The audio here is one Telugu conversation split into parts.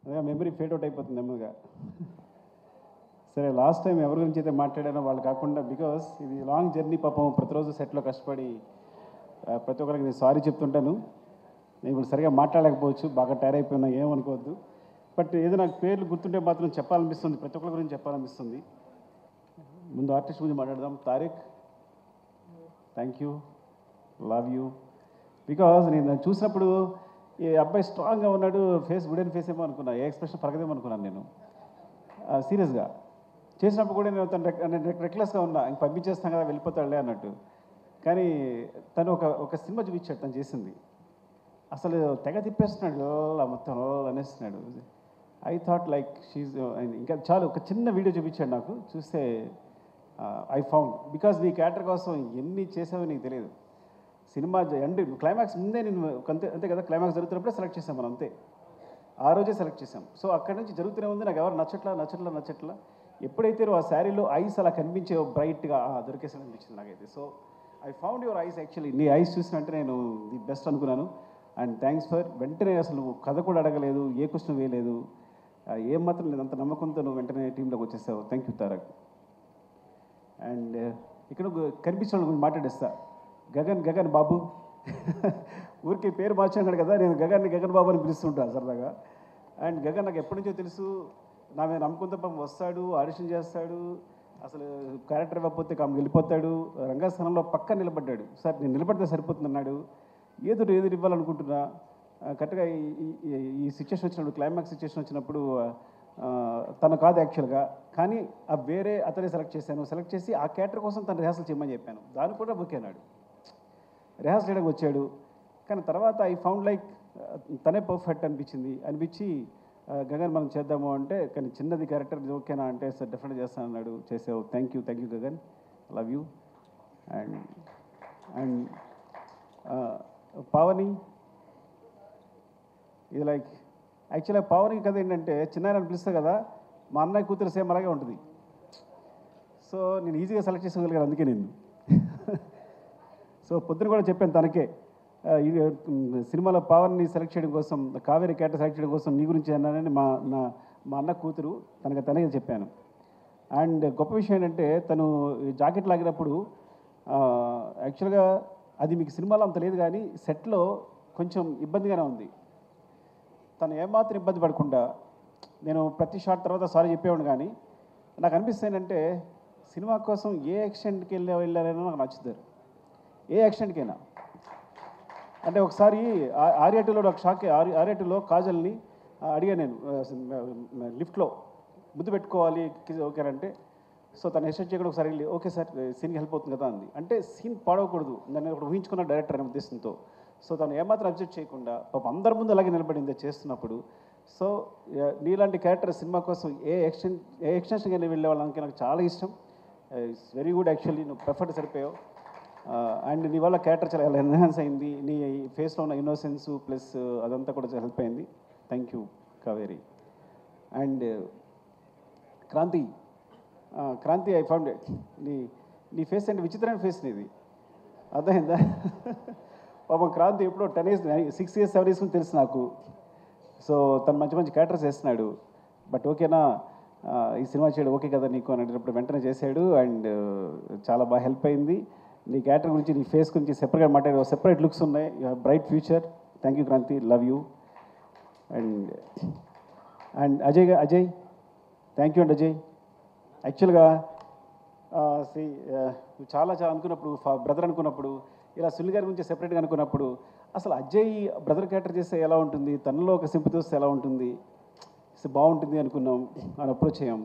అదే మెమరీ ఫేడ్ అవుట్ అయిపోతుంది నెమ్మదిగా. సరే, లాస్ట్ టైం ఎవరి గురించి అయితే మాట్లాడానో వాళ్ళు కాకుండా, బికాస్ ఇది లాంగ్ జర్నీ, పాపం ప్రతిరోజు సెట్లో కష్టపడి ప్రతి ఒక్కరికి నేను సారీ చెప్తుంటాను. నేను ఇప్పుడు సరిగా మాట్లాడలేకపోవచ్చు, బాగా టైర్ అయిపోయినా, ఏమనుకోవద్దు. బట్ ఏదో నాకు పేర్లు గుర్తుంటే మాత్రం చెప్పాలనిపిస్తుంది, ప్రతి ఒక్కరి గురించి చెప్పాలనిపిస్తుంది. ముందు ఆర్టిస్ట్ గురించి మాట్లాడదాం. Tariq, thank you, love you. Because నేను చూసినప్పుడు ఈ అబ్బాయి స్ట్రాంగ్గా ఉన్నాడు, ఫేస్ వుడెన్ ఫేస్ ఏమో అనుకున్నా, ఏ ఎక్స్ప్రెషన్ పరగదేమో అనుకున్నాను నేను సీరియస్గా. చేసినప్పుడు కూడా నేను తను రెక్లెస్గా ఉన్నా, ఇంక పంపించేస్తాను కదా వెళ్ళిపోతాడులే అన్నట్టు. కానీ తను ఒక సినిమా చూపించాడు తను చేసింది, అసలు తెగ తిప్పేస్తున్నాడు, మొత్తం అనేస్తున్నాడు. ఐ థాట్ లైక్ షీజ్, ఇంకా చాలు ఒక చిన్న వీడియో చూపించాడు నాకు, చూస్తే ఐ ఫౌండ్. బికాజ్ నీ క్యారెక్టర్ కోసం ఎన్ని చేసావో నీకు తెలియదు. సినిమా ఎండ్ క్లైమాక్స్ ముందే నేను అంతే కదా, క్లైమాక్స్ జరుగుతున్నప్పుడే సెలెక్ట్ చేసాం మనం, అంతే ఆ రోజే సెలెక్ట్ చేసాం. సో అక్కడి నుంచి జరుగుతూనే ఉంది, నాకు ఎవరు నచ్చట్లా. ఎప్పుడైతే ఆ శారీలో ఐస్ అలా కనిపించే బ్రైట్గా దొరికేసాను అనిపించింది నాకైతే. So I found your eyes, actually నీ ఐస్ చూసినట్టే నేను ది బెస్ట్ అనుకున్నాను. అండ్ థ్యాంక్స్ ఫర్, వెంటనే అసలు నువ్వు కథ కూడా అడగలేదు, ఏ క్వశ్చన్ వేయలేదు, ఏం మాత్రం లేదు, అంత నమ్మకంతో నువ్వు వెంటనే టీంలోకి వచ్చేసావు. Thank you Tarak. అండ్ ఇక్కడ కనిపించిన గురించి మాట్లాడేస్తా. గగన్ బాబు ఊరికి పేరు మార్చాడు కదా, నేను గగన్ బాబు అని పిలుస్తుంటాను సరదాగా. అండ్ గగన్ నాకు ఎప్పటి నుంచో తెలుసు, నా మీద నమ్మకంతో పాపం వస్తాడు, ఆడిషన్ చేస్తాడు, అసలు క్యారెక్టర్ ఇవ్వకపోతే వెళ్ళిపోతాడు. రంగస్థానంలో పక్క నిలబడ్డాడు. సార్ నేను నిలబడితే సరిపోతుంది అన్నాడు. ఏదో ఇవ్వాలనుకుంటున్నా. కరెక్ట్గా ఈ సిచ్యువేషన్ వచ్చినప్పుడు, క్లైమాక్స్ సిచ్యువేషన్ వచ్చినప్పుడు తను కాదు యాక్చువల్గా, కానీ వేరే అతనే సెలెక్ట్ చేసి ఆ క్యారెక్టర్ కోసం తను రిహార్సల్ చేయమని చెప్పాను. దాన్ని కూడా ఓకే అన్నాడు, రిహార్సల్ చేయడానికి వచ్చాడు. కానీ తర్వాత ఐ ఫౌండ్ లైక్ తనే పర్ఫెక్ట్ అనిపించి గగన్ మనం చేద్దాము అంటే, కానీ చిన్నది క్యారెక్టర్ ఓకేనా అంటే, సార్ డెఫినెట్గా చేస్తాను అన్నాడు. చేసావు. Thank you Gagan, love you. And Pavani, ఇది లైక్ యాక్చువల్గా పావని కథ ఏంటంటే, చిన్నాయన పిలుస్తా కదా, మా అన్నయ్య కూతురు సేమ్ అలాగే ఉంటుంది. సో నేను ఈజీగా సెలెక్ట్ చేసుకోగలిగాను అందుకే నేను. సో పొద్దున కూడా చెప్పాను తనకే, సినిమాలో పావన్ని సెలెక్ట్ చేయడం కోసం, కావేరి క్యారెక్టర్ సెలెక్ట్ చేయడం కోసం నీ గురించి అన్నానని మా అన్న కూతురు తనకే చెప్పాను. అండ్ గొప్ప విషయం ఏంటంటే, తను జాకెట్ లాగినప్పుడు యాక్చువల్గా అది మీకు సినిమాలో అంత లేదు, కానీ సెట్లో కొంచెం ఇబ్బందిగానే ఉంది. తను ఏమాత్రం ఇబ్బంది పడకుండా, నేను ప్రతి షాట్ తర్వాత సారీ చెప్పేవాడు. కానీ నాకు అనిపిస్తుంది ఏంటంటే, సినిమా కోసం ఏ యాక్షన్కి వెళ్ళారైనా నాకు నచ్చుతారు, ఏ యాక్షన్కైనా. అంటే ఒకసారి ఆర్యాటూలో ఒక షాక్, ఆర్యాటూలో కాజల్ని అడిగాను నేను, లిఫ్ట్లో ముద్దు పెట్టుకోవాలి ఓకేనంటే, సో తను హెస్టేట్ చేయకుండా ఒకసారి వెళ్ళి ఓకే సార్ సీన్కి హెల్ప్ అవుతుంది కదా అంది. అంటే సీన్ పాడవకూడదు, నన్ను ఒకటి ఊహించుకున్న డైరెక్టర్ అనే ఉద్దేశంతో. సో తను ఏమాత్రం అబ్జెక్ట్ చేయకుండా పాపం అందరి ముందు అలాగే నిలబడింది చేస్తున్నప్పుడు. సో నీలాంటి క్యారెక్టర్ సినిమా కోసం ఏ ఎక్స్టెన్షన్గా వెళ్ళే వాళ్ళకి నాకు చాలా ఇష్టం. ఇట్స్ వెరీ గుడ్ యాక్చువల్లీ, నువ్వు పర్ఫెక్ట్ సరిపోయావు. అండ్ నీ వల్ల క్యారెక్టర్ చాలా ఎన్హాన్స్ అయింది, నీ ఫేస్లో ఉన్న ఇన్నోసెన్స్ ప్లస్ అదంతా కూడా హెల్ప్ అయింది. Thank you Kaveri. And Kranti I found it, నీ ఫేస్ అంటే విచిత్రమైన ఫేస్ నీది, అర్థమైందా? పాపం క్రాంతి ఎప్పుడో 10 years 6 years 7 years తెలుసు నాకు. సో తను మంచి క్యారెక్టర్స్ వేస్తున్నాడు. బట్ ఓకేనా ఈ సినిమా చేయడం ఓకే కదా నీకు అని అడిగినప్పుడు వెంటనే చేశాడు. అండ్ చాలా బాగా హెల్ప్ అయింది. నీ క్యారెక్టర్ గురించి, నీ ఫేస్ గురించి సెపరేట్గా మాట్లాడే సెపరేట్ లుక్స్ ఉన్నాయి. You have bright future. Thank you Kranti, love you. And Ajay thank you అండి అజయ్. యాక్చువల్గా చాలా అనుకున్నప్పుడు, బ్రదర్ అనుకున్నప్పుడు, ఇలా సునీల్ గారి గురించి సెపరేట్గా అనుకున్నప్పుడు, అసలు అజయ్ బ్రదర్ క్యారెక్టర్ చేస్తే ఎలా ఉంటుంది, తనలో ఒక సింపతి వస్తే ఎలా ఉంటుంది, బాగుంటుంది అనుకున్నాం. అని అప్రోచ్ అయ్యాం,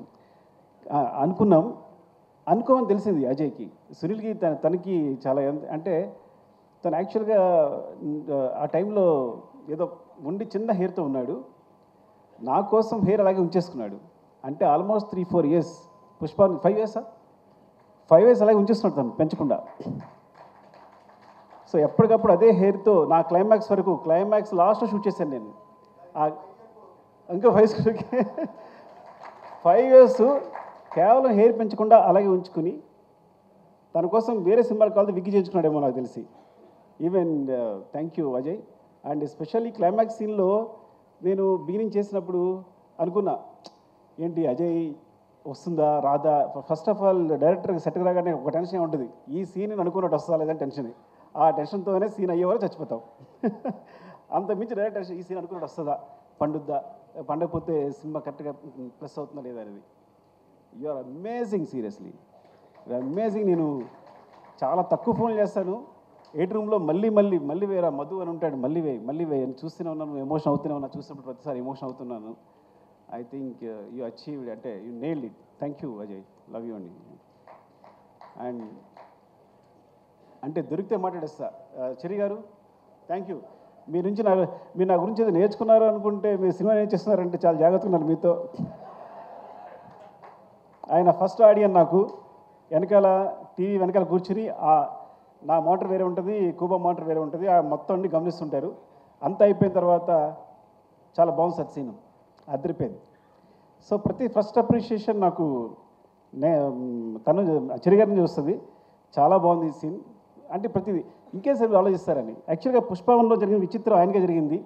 అనుకోమని తెలిసింది అజయ్కి. సునీల్కి తనకి చాలా అంటే తను యాక్చువల్గా ఆ టైంలో ఏదో ఉండి చిన్న హెయిర్తో ఉన్నాడు. నా కోసం హెయిర్ అలాగే ఉంచేసుకున్నాడు. అంటే ఆల్మోస్ట్ 3-4 years, పుష్ప 5 years అలాగే ఉంచేస్తున్నాడు తను పెంచకుండా. సో ఎప్పటికప్పుడు అదే హెయిర్తో నా క్లైమాక్స్ వరకు, క్లైమాక్స్ లాస్ట్లో షూట్ చేశాను నేను. ఇంకా 5 years కేవలం హెయిర్ పెంచకుండా అలాగే ఉంచుకుని, తన కోసం వేరే సినిమాలు కావాలి విగ్గి చేయించుకున్నాడేమో నాకు తెలిసి. Even thank you Ajay. And especially climax సీన్లో నేను బిగినింగ్ చేసినప్పుడు అనుకున్నా ఏంటి అజయ్ వస్తుందా రాదా. ఫస్ట్ ఆఫ్ ఆల్ డైరెక్టర్కి సెట్కి రాగానే ఒక టెన్షన్ ఉంటుంది, ఈ సీన్ అనుకున్నట్టు వస్తుందా లేదని టెన్షన్. ఆ టెన్షన్తోనే సీన్ అయ్యేవారు చచ్చిపోతాం. అంత మించి డైరెక్ట్ టెన్షన్, ఈ సీన్ అనుకున్నట్టు వస్తుందా, పండుద్దా, పండకపోతే సినిమా కరెక్ట్గా ప్లస్ అవుతుందా లేదా అనేది. You are amazing, seriously you are amazing. నేను చాలా తక్కువ ఫోన్లు చేస్తాను, 8 రూమ్లో మళ్ళీ వేరే మధు అని ఉంటాడు, మళ్ళీ వేయి అని చూస్తూనే ఉన్నాను, ఎమోషన్ అవుతూనే ఉన్నా, చూసినప్పుడు ప్రతిసారి ఎమోషన్ అవుతున్నాను. ఐ థింక్ యూ అచీవ్డ్, అంటే you nailed it. Thank you Ajay, love you అండి. అండ్ అంటే దొరికితే మాట్లాడేస్తా. చెరి గారు థ్యాంక్ యూ. మీరు నా గురించి ఏదో నేర్చుకున్నారు అనుకుంటే మీరు సినిమా ఏం చేస్తున్నారంటే చాలా జాగ్రత్తగా ఉన్నారు మీతో. ఆయన ఫస్ట్ ఆడియన్ నాకు, వెనకాల టీవీ వెనకాల కూర్చుని నా మోటార్ వేరే ఉంటుంది, కూబా మోటార్ వేరే ఉంటుంది, ఆ మొత్తం అన్ని గమనిస్తుంటారు. అంతా అయిపోయిన తర్వాత చాలా బాగుంది సార్ సీన్, అదిరిపోయింది. సో ప్రతి ఫస్ట్ అప్రిషియేషన్ నాకు తను చెరి గారి నుంచి వస్తుంది. చాలా బాగుంది ఈ సీన్ అంటే ప్రతిదీ ఇంకే సార్ ఆలోచిస్తారని. యాక్చువల్గా పుష్పవనంలో జరిగిన విచిత్రం ఆయనకే జరిగింది.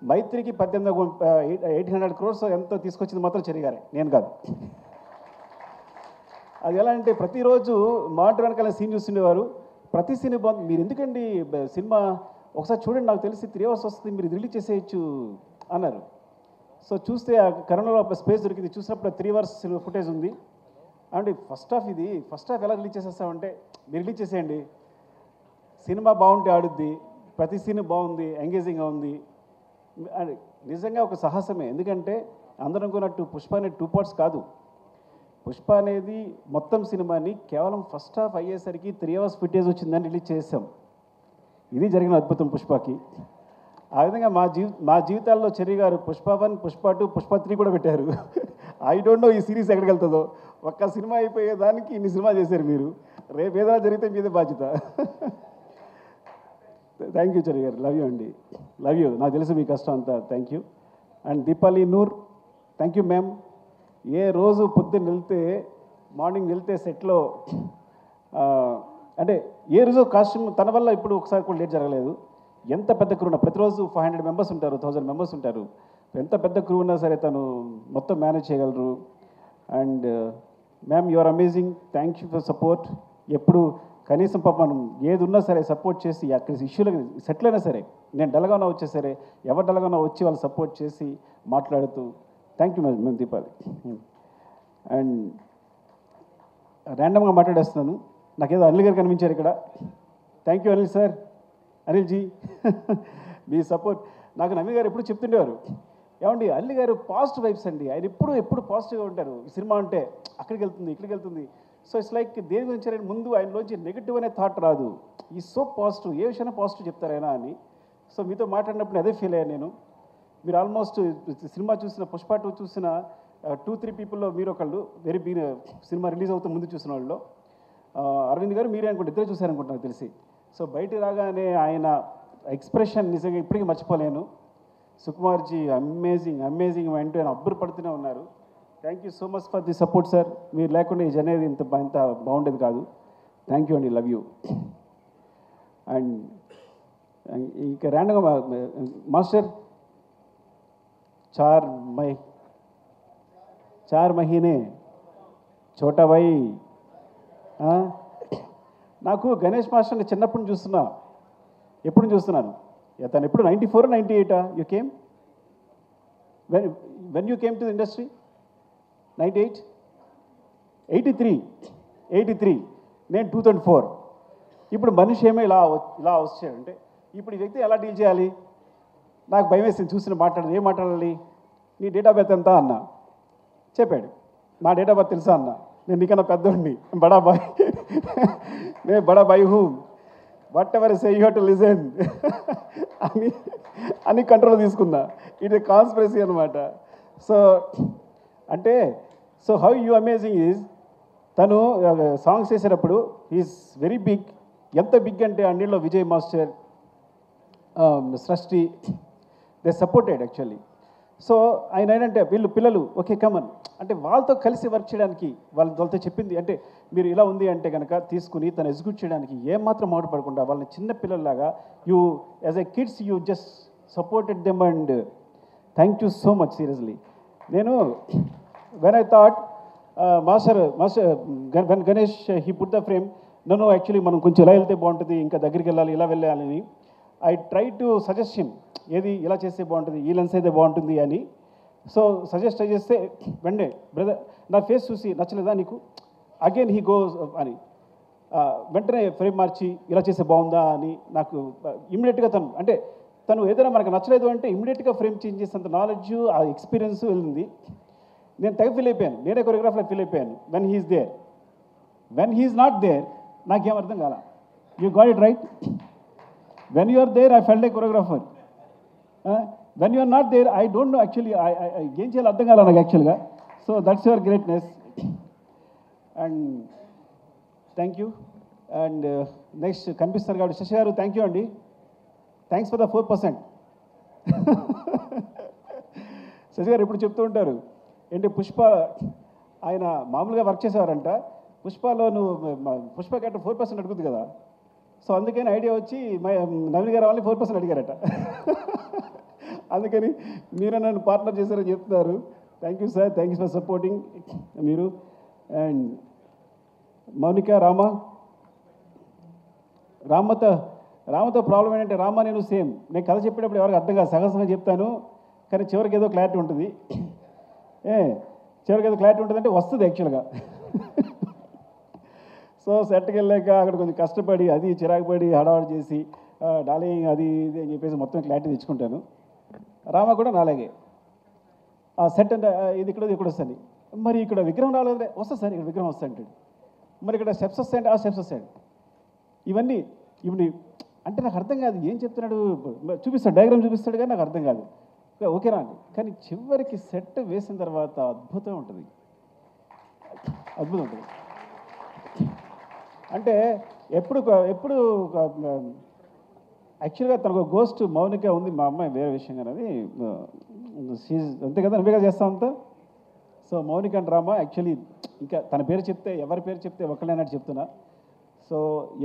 మైత్రికి 800 crores ఎంతో తీసుకొచ్చింది మాత్రం చెరి గారే, నేను కాదు. అది ఎలా అంటే ప్రతిరోజు మానిటర్ వెనకాల సీన్ చూస్తుండేవారు, ప్రతి సీన్ బాగుంది, మీరు ఎందుకండి సినిమా ఒకసారి చూడండి, నాకు తెలిసి 3 hours వస్తుంది, మీరు రిలీజ్ చేసేయచ్చు అన్నారు. సో చూస్తే ఆ కరోనాలో స్పేస్ దొరికింది, చూసినప్పుడు 3 hours ఫుటేజ్ ఉంది. అంటే ఫస్ట్ హాఫ్ ఎలా రిలీజ్ చేసేస్తామంటే, మీరు రిలీజ్ చేసేయండి, సినిమా బాగుంటే ఆడుద్ది, ప్రతి సీన్ బాగుంది, ఎంగేజింగ్గా ఉంది. అది నిజంగా ఒక సాహసమే. ఎందుకంటే అందరూ అనుకున్నట్టు పుష్ప అనేది 2 parts కాదు. పుష్ప అనేది మొత్తం సినిమాని కేవలం ఫస్ట్ హాఫ్ అయ్యేసరికి 3 hours ఫుటేజ్ వచ్చిందని రిలీజ్ చేసాం. ఇది జరిగిన అద్భుతం పుష్పకి. ఆ విధంగా మా జీవితాల్లో చెరి గారు పుష్ప 1, పుష్ప 2, పుష్ప 3 కూడా పెట్టారు. ఐ డోంట్ నో ఈ సిరీస్ ఎక్కడికి వెళ్తుందో. ఒక్క సినిమా అయిపోయేదానికి ఇన్ని సినిమా చేశారు మీరు, రేపు ఏదైనా జరిగితే మీదే బాధ్యత. థ్యాంక్ యూ చెరి గారు, లవ్ యూ అండి, లవ్ యూ. నాకు తెలుసు మీ కష్టం అంతా, thank you. And Deepali Noor, thank you ma'am. ఏ రోజు పొద్దున్న మార్నింగ్ వెళ్తే సెట్లో అంటే ఏ రోజు కాస్ట్యూమ్ తన వల్ల ఇప్పుడు ఒకసారి కూడా లేట్ జరగలేదు. ఎంత పెద్ద క్రూ ఉన్నా, ప్రతిరోజు 500 members ఉంటారు, 1000 members ఉంటారు, ఎంత పెద్ద క్రూ ఉన్నా సరే తను మొత్తం మేనేజ్ చేయగలరు. And ma'am you are amazing, thank you for support. ఎప్పుడు కనీసం పాపం ఏది ఉన్నా సరే సపోర్ట్ చేసి, అక్కడ ఇష్యూలకు సెటిల్ అయినా సరే, నేను డల్గా ఉన్నా వచ్చే సరే, ఎవరు డల్గా ఉన్నా వచ్చి వాళ్ళు సపోర్ట్ చేసి మాట్లాడుతూ, థ్యాంక్ యూ మేము దీపాలి. అండ్ ర్యాండమ్గా మాట్లాడేస్తున్నాను, నాకేదో అనిల్ గారు కనిపించారు ఇక్కడ. Thank you Anil sir, Anil ji. మీ సపోర్ట్ నాకు నవీన్ గారు ఎప్పుడు చెప్తుండేవారు, ఏమండి అనిల్ గారు పాజిటివ్ వైబ్స్ అండి, ఆయన ఎప్పుడు పాజిటివ్గా ఉంటారు, సినిమా అంటే అక్కడికి వెళ్తుంది ఇక్కడికి వెళ్తుంది. సో ఇట్స్ లైక్ దేని గురించి ముందు ఆయనలోంచి నెగిటివ్ అనే థాట్ రాదు, ఈ సో పాజిటివ్, ఏ విషయాన్ని పాజిటివ్ చెప్తారైనా అని. సో మీతో మాట్లాడినప్పుడు అదే ఫీల్ అయ్యాను నేను. మీరు ఆల్మోస్ట్ సినిమా చూసిన పుష్ప 2 చూసిన 2-3 పీపుల్లో మీరు ఒకళ్ళు, సినిమా రిలీజ్ అవుతూ ముందు చూసిన వాళ్ళు. అరవింద్ గారు మీరే అనుకుంటే ఇద్దరు చూశారనుకుంటున్నారు తెలిసి. సో బయటికి రాగానే ఆయన ఎక్స్ప్రెషన్ నిజంగా ఇప్పటికీ మర్చిపోలేను. సుకుమార్జీ అమేజింగ్ అంటూ ఆయన అబ్బురు పడుతూనే ఉన్నారు. Thank you so much for the support sir. మీరు లేకుండా ఈ జర్నీ ఇంత బాగుండేది కాదు. థ్యాంక్ యూ అండి, లవ్ యూ. అండ్ ఇంకా ర్యాండమ్గా మాస్టర్ चार महीने छोटा भाई. నాకు గణేష్ మాస్టర్ని చిన్నప్పటి నుంచి చూస్తున్నాను. తను ఎప్పుడు 94 98 you came, when you came to the industry? 98 83 నేను 2004. ఇప్పుడు మనిషి ఏమో ఇలా వచ్చాడంటే ఇప్పుడు ఈ వ్యక్తి ఎలా డీల్ చేయాలి? నాకు భయం వేసింది చూసిన ఏం మాట్లాడాలి? నీ డేట్ ఆఫ్ బర్త్ ఎంత అన్నా, చెప్పాడు. నా డేట్ ఆఫ్ బర్త్ తెలుసా అన్న, నేను నీకన్నా పెద్దోడిని, నేను బడా bye who, what ever say you have to listen అని కంట్రోల్ తీసుకున్నా. ఇట్ కాన్స్పిరసీ అనమాట. సో అంటే హౌ యూ అమేజింగ్ ఈజ్, తను సాంగ్స్ చేసేటప్పుడు ఈజ్ వెరీ బిగ్. ఎంత బిగ్ అంటే అన్నిట్లో విజయ్ మాస్టర్, సృష్టి, దే సపోర్టెడ్ యాక్చువల్లీ. సో ఆయన ఏంటంటే వీళ్ళు పిల్లలు ఓకే కమన్ అంటే వాళ్ళతో కలిసి వర్క్ చేయడానికి వాళ్ళతో చెప్పింది అంటే మీరు ఇలా ఉంది అంటే కనుక తీసుకుని తను ఎగ్జిక్యూట్ చేయడానికి ఏమాత్రం మాట్లాడకుండా వాళ్ళని చిన్న పిల్లల్లాగా you as a kids you just supported them. And thank you so much seriously. నేను when I thought master when Ganesh he put the frame నన్ను యాక్చువల్లీ మనం కొంచెం ఇలా వెళ్తే బాగుంటుంది, ఇంకా దగ్గరికి వెళ్ళాలి, ఇలా వెళ్ళాలని I try to suggest him, ఏది ఇలా చేస్తే బాగుంటుంది, ఈ లెన్స్ అయితే బాగుంటుంది అని. సో సజెస్ట్ చేస్తే వెంటనే బ్రదర్ నా ఫేస్ చూసి నచ్చలేదా నీకు, అగైన్ హీ గోస్ అని వెంటనే ఫ్రేమ్ మార్చి ఇలా చేస్తే బాగుందా అని నాకు ఇమ్మీడియట్గా తను ఏదైనా మనకు నచ్చలేదు అంటే ఇమ్మీడియట్గా ఫ్రేమ్ చేంజ్ చేసేంత నాలెడ్జ్, ఆ ఎక్స్పీరియన్స్ వెళ్ళింది. నేను తెగ ఫీల్ అయిపోయాను, నేనే కొరియోగ్రాఫర్లో ఫీల్ అయిపోయాను. When he's there, when he's not there నాకేం అర్థం కాల. You got it right. When you are there I felt a choreographer. When you are not there I don't know actually ఏం చేయాలో అర్థం కాల నాకు యాక్చువల్గా. So that's your greatness and thank you. And next కనిపిస్తారు కాబట్టి శశి గారు థ్యాంక్ యూ అండి. Thanks for the 4%. శశి గారు ఎప్పుడు చెప్తూ ఉంటారు ఏంటి, పుష్ప ఆయన మామూలుగా వర్క్ చేసేవారంట, పుష్పలో పుష్ప క్యారెక్టర్ 4% అడుగుతుంది కదా, సో అందుకని ఐడియా వచ్చి నవీన్ గారు వాళ్ళని 4% అడిగారట. అందుకని మీరు నన్ను పార్ట్నర్ చేశారని చెప్తున్నారు. Thank you sir, thank you for supporting మీరు. అండ్ మౌనిక, రామతో ప్రాబ్లం ఏంటంటే రామ నేను సేమ్, నేను కథ చెప్పేటప్పుడు ఎవరికి అర్థం కాదు, సహజంగా చెప్తాను, కానీ చివరికి ఏదో క్లారిటీ ఉంటుంది. చివరికి ఏదో క్లారిటీ ఉంటుంది అంటే వస్తుంది యాక్చువల్గా. సో సెట్కి వెళ్ళాక అక్కడ కొంచెం కష్టపడి అది చిరాకు పడి హడావడి చేసి డార్లింగ్ అది ఇది అని చెప్పేసి మొత్తం క్లారిటీ తెచ్చుకుంటాను. రామ కూడా నాలాగే ఆ సెట్ అంటే ఇది ఇక్కడ వస్తుంది, మరి ఇక్కడ విగ్రహం రాలేదంటే వస్తుంది సార్, ఇక్కడ విగ్రహం వస్తుంది అంటాడు, మరి ఇక్కడ స్టెప్స్ వస్తాయంటే ఆ స్టెప్స్ వస్తాడు. ఇవన్నీ అంటే నాకు అర్థం కాదు ఏం చెప్తున్నాడు, చూపిస్తాడు డయాగ్రామ్ చూపిస్తాడు కానీ నాకు అర్థం కాదు. ఓకేనా అండి, కానీ చివరికి సెట్ వేసిన తర్వాత అద్భుతం ఉంటుంది. అంటే ఎప్పుడు యాక్చువల్గా తనకు గోస్ట్ మౌనిక ఉంది, మా అమ్మాయి వేరే విషయం కానీ అది అంతే కదా, నువ్వేగా చేస్తా అంతా. So Mounika and Rama actually ఇంకా తన పేరు చెప్తే ఎవరి పేరు చెప్తే ఒకళ్ళైనట్టు చెప్తున్నా. సో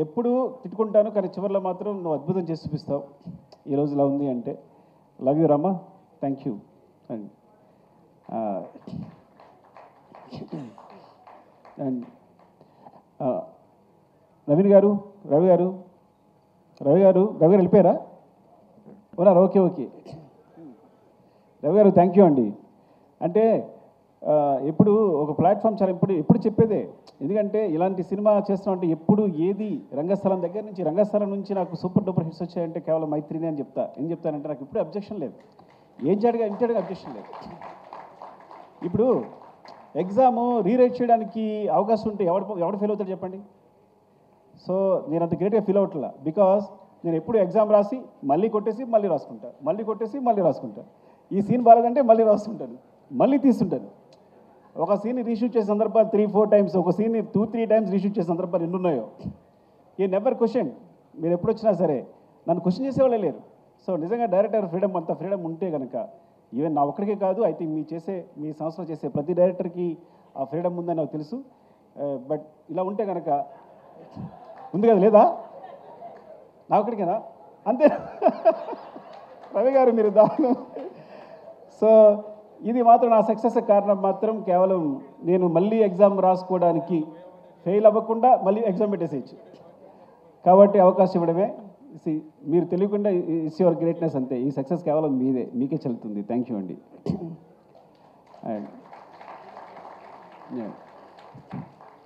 ఎప్పుడు తిట్టుకుంటాను కానీ చివరిలో మాత్రం నువ్వు అద్భుతం చేసి చూపిస్తావు, ఈరోజు ఇలా ఉంది అంటే. Love you Rama, thank you. And Naveen గారు, రవి గారు వెళ్ళిపోయారా, ఉన్నారు, ఓకే రవి గారు థ్యాంక్ యూ అండి. అంటే ఎప్పుడు ఒక ప్లాట్ఫామ్ చాలా ఎప్పుడు చెప్పేదే, ఎందుకంటే ఇలాంటి సినిమా చేస్తామంటే ఎప్పుడు ఏది రంగస్థలం దగ్గర నుంచి, రంగస్థలం నుంచి నాకు సూపర్ డూపర్ హిట్స్ వచ్చాయంటే కేవలం మైత్రిని అని ఏం చెప్తానంటే నాకు ఇప్పుడు అబ్జెక్షన్ లేదు, ఇంటిగా అబ్జెక్షన్ లేదు. ఇప్పుడు ఎగ్జాము రీరైట్ చేయడానికి అవకాశం ఉంటే ఎవడు ఫెయిల్ అవుతాడు చెప్పండి. సో నేను అంత గ్రేట్గా ఫీల్ అవ్వట్లా, బికాస్ నేను ఎప్పుడు ఎగ్జామ్ రాసి మళ్ళీ కొట్టేసి మళ్ళీ రాసుకుంటా, ఈ సీన్ బాగాలేదంటే మళ్ళీ రాస్తుంటాను, మళ్ళీ తీస్తుంటాను. ఒక సీన్ని రీషూట్ చేసే సందర్భాలు 3-4 టైమ్స్, ఒక సీన్ని 2-3 టైమ్స్ రీషూట్ చేసే సందర్భాలు ఎన్ని ఉన్నాయో. ఈ నెవర్ క్వశ్చన్, మీరు ఎప్పుడు వచ్చినా సరే నన్ను క్వశ్చన్ చేసేవాళ్ళే లేరు. సో నిజంగా డైరెక్టర్ అంత ఫ్రీడమ్ ఉంటే కనుక ఈవెన్ నా ఒక్కడికే కాదు, ఐ థింక్ మీ సంస్థలో చేసే ప్రతి డైరెక్టర్కి ఆ ఫ్రీడమ్ ఉందని నాకు తెలుసు. బట్ ఇలా ఉంటే కనుక ఉంది కదా, లేదా నా ఒక్కడికేనా, అంతే. రవి గారు మీరు దాని. సో ఇది మాత్రం నా సక్సెస్ కారణం మాత్రం కేవలం నేను మళ్ళీ ఎగ్జామ్ రాసుకోవడానికి ఫెయిల్ అవ్వకుండా మళ్ళీ ఎగ్జామ్ పెట్టేసేయచ్చు కాబట్టి అవకాశం ఇవ్వడమే. మీరు తెలియకుండా ఇట్స్ యువర్ గ్రేట్నెస్ అంతే. ఈ సక్సెస్ కేవలం మీకే చెల్లుతుంది. థ్యాంక్ యూ అండి.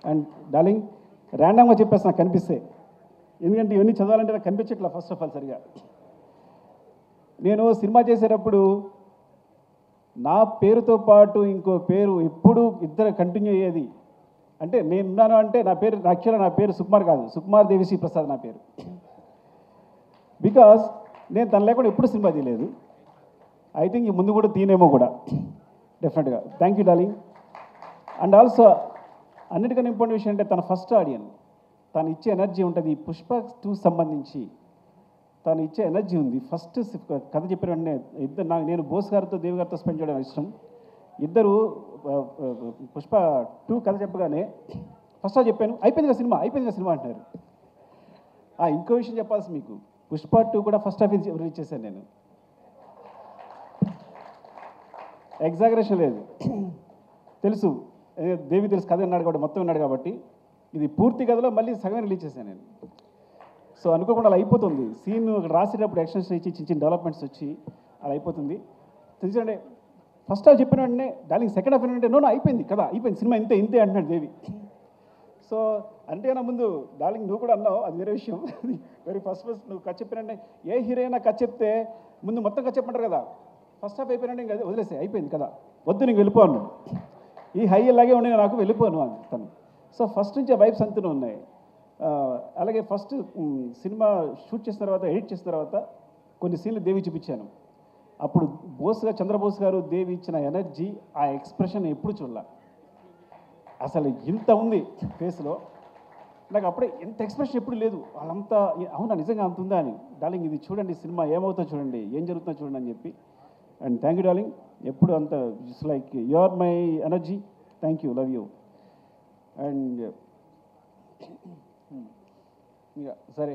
అండ్ డార్లింగ్ ర్యాండమ్గా చెప్పేసి నాకు కనిపిస్తే, ఎందుకంటే ఇవన్నీ చదవాలంటే నాకు కనిపించట్లా ఫస్ట్ ఆఫ్ ఆల్ సరిగా. నేను సినిమా చేసేటప్పుడు నా పేరుతో పాటు ఇంకో పేరు ఎప్పుడు ఇద్దరు కంటిన్యూ అయ్యేది. అంటే నేనున్నాను అంటే నా పేరు సుకుమార్ కాదు, సుకుమార్ దేవిశ్రీ ప్రసాద్ నా పేరు. బికాస్ నేను తను లేకుండా ఎప్పుడు సినిమా తీయలేదు. ఐ థింక్ ఈ ముందు కూడా తీనేమో కూడా డెఫినెట్గా. Thank you darling. And also అన్నిటికన్నా ఇంపార్టెంట్ విషయం అంటే తన ఫస్ట్ ఆడియన్స్, తను ఇచ్చే ఎనర్జీ ఉంటుంది. ఈ పుష్ప 2 సంబంధించి తను ఇచ్చే ఎనర్జీ ఉంది. ఫస్ట్ కథ చెప్పిన వెంటనే నేను బోస్ గారితో దేవి గారితో స్పెండ్ చేయడం ఇష్టం. ఇద్దరు పుష్ప 2 కథ చెప్పగానే ఫస్ట్ చెప్పాను, అయిపోయిందిగా సినిమా అంటున్నారు. ఇంకో విషయం చెప్పాల్సి మీకు, పుష్ప 2 కూడా ఫస్ట్ హాఫ్ రిలీజ్ చేశాను నేను. ఎగ్జాగరేషన్ లేదు. తెలుసు, దేవి తెలుసు, కథ విన్నాడు కాబట్టి, మొత్తం విన్నాడు కాబట్టి. ఇది పూర్తి కథలో మళ్ళీ సగమే రిలీజ్ చేశాను నేను. సో అనుకోకుండా అలా అయిపోతుంది. సీన్ రాసేటప్పుడు ఎక్స్టెన్షన్ ఇచ్చి చిన్న చిన్న డెవలప్మెంట్స్ వచ్చి అలా అయిపోతుంది. తెలుసండి, ఫస్ట్ హాఫ్ చెప్పిన వెంటనే డార్లింగ్ సెకండ్ హాఫ్ ఏంటంటే నో అయిపోయింది కదా, అయిపోయింది సినిమా, ఇంతే ఇంతే అంటున్నాడు దేవి. సో అంటే నా ముందు డార్లింగ్ నువ్వు కూడా అన్నావు, అది వేరే విషయం. వెరీ ఫస్ట్ నువ్వు కథ చెప్పినంటే, ఏ హీరోయినా కథ చెప్తే ముందు మొత్తం కథ చెప్పమంటారు కదా, ఫస్ట్ హాఫ్ అయిపోయినంటే ఇంకా వదిలేసే, అయిపోయింది కదా, వద్దు నీకు వెళ్ళిపోను, ఈ హై ఇలాగే ఉండే నాకు వెళ్ళిపోను అని తను. సో ఫస్ట్ నుంచి వైబ్స్ అంతనే ఉన్నాయి. అలాగే ఫస్ట్ సినిమా షూట్ చేసిన తర్వాత, ఎడిట్ చేసిన తర్వాత కొన్ని సీన్లు దేవి చూపించాను. అప్పుడు చంద్రబోస్ గారు దేవి ఇచ్చిన ఎనర్జీ, ఆ ఎక్స్ప్రెషన్ ఎప్పుడు చూడాల, అసలు ఇంత ఉంది ఫేస్లో. నాకు అప్పుడే ఎంత ఎక్స్ప్రెషన్ ఎప్పుడు లేదు. వాళ్ళంతా అవునా నిజంగా అంత ఉందా అని, డార్లింగ్ ఇది చూడండి సినిమా ఏమవుతుందో చూడండి, ఏం జరుగుతుందో చూడండి అని చెప్పి. అండ్ థ్యాంక్ యూ డార్లింగ్, ఎప్పుడు అంత just like you are my energy. Thank you, love you. And సరే,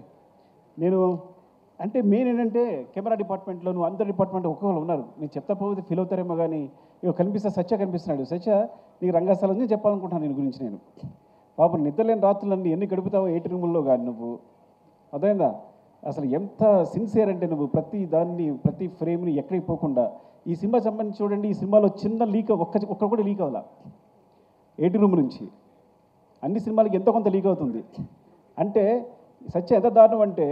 నేను అంటే మెయిన్ ఏంటంటే కెమెరా డిపార్ట్మెంట్లో నువ్వు అందరి డిపార్ట్మెంట్ ఒక్కొక్కరు ఉన్నారు, నేను చెప్తా పోతే ఫీల్ అవుతారేమో కానీ ఇక కనిపిస్తా సత్య కనిపిస్తున్నాడు. సత్య నీకు రంగస్థలం చెప్పాలనుకుంటున్నాను నేను గురించి. నేను పాపం నిద్రలేని రాత్రులన్నీ ఎన్ని గడుపుతావో 8 రూముల్లో కానీ నువ్వు, అర్థమైందా? అసలు ఎంత సిన్సియర్ అంటే నువ్వు ప్రతి దాన్ని, ప్రతి ఫ్రేమ్ని ఎక్కడికి పోకుండా. ఈ సినిమా సంబంధించి చూడండి, ఈ సినిమాలో చిన్న లీక్ ఒక్క కూడా లీక్ అవ్వాల 8 రూమ్ నుంచి. అన్ని సినిమాలకి ఎంతో కొంత లీక్ అవుతుంది. అంటే సత్య ఎంత దారుణం అంటే,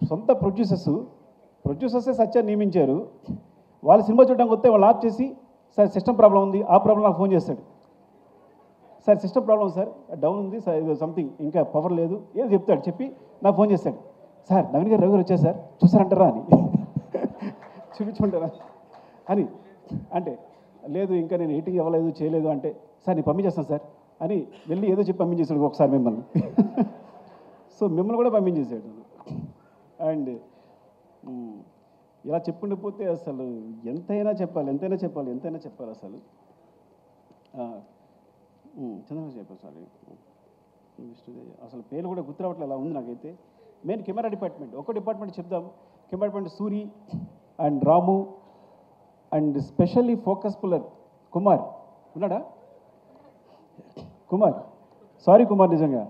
సొంత ప్రొడ్యూసర్సే సత్య నియమించారు. వాళ్ళ సినిమా చూడడానికి వస్తే వాళ్ళు ఆఫ్ చేసి, సార్ సిస్టమ్ ప్రాబ్లం ఉంది, ఆ ప్రాబ్లం నాకు ఫోన్ చేస్తాడు. Sir system problem sir, down ఉంది సార్, సంథింగ్ ఇంకా పవర్ లేదు ఏదో చెప్తాడు. చెప్పి నాకు ఫోన్ చేస్తాడు, సార్ నవీన్ గారు రవి గారు వచ్చారు సార్ చూసారంటారా అని, చూపించుకుంటారా అని. అంటే లేదు ఇంకా నేను ఎడిటింగ్ అవ్వలేదు చేయలేదు అంటే, సార్ నేను పంపించేస్తాను సార్ అని వెళ్ళి ఏదో చెప్పి పంపించేసాడు ఒకసారి మిమ్మల్ని. సో మిమ్మల్ని కూడా పంపించేసాడు. అండ్ ఇలా చెప్పుకుంటూ పోతే అసలు ఎంతైనా చెప్పాలి అసలు. చంద్రబాబు చెప్పారు సార్, అసలు పేరు కూడా గుర్తురావట్లేదు, అలా ఉంది నాకైతే. మెయిన్ కెమెరా డిపార్ట్మెంట్, ఒక డిపార్ట్మెంట్ చెప్దాం. Camera department Suri and Ramu and specially focus puller Kumar ఉన్నాడా? కుమార్, సారీ కుమార్, నిజంగా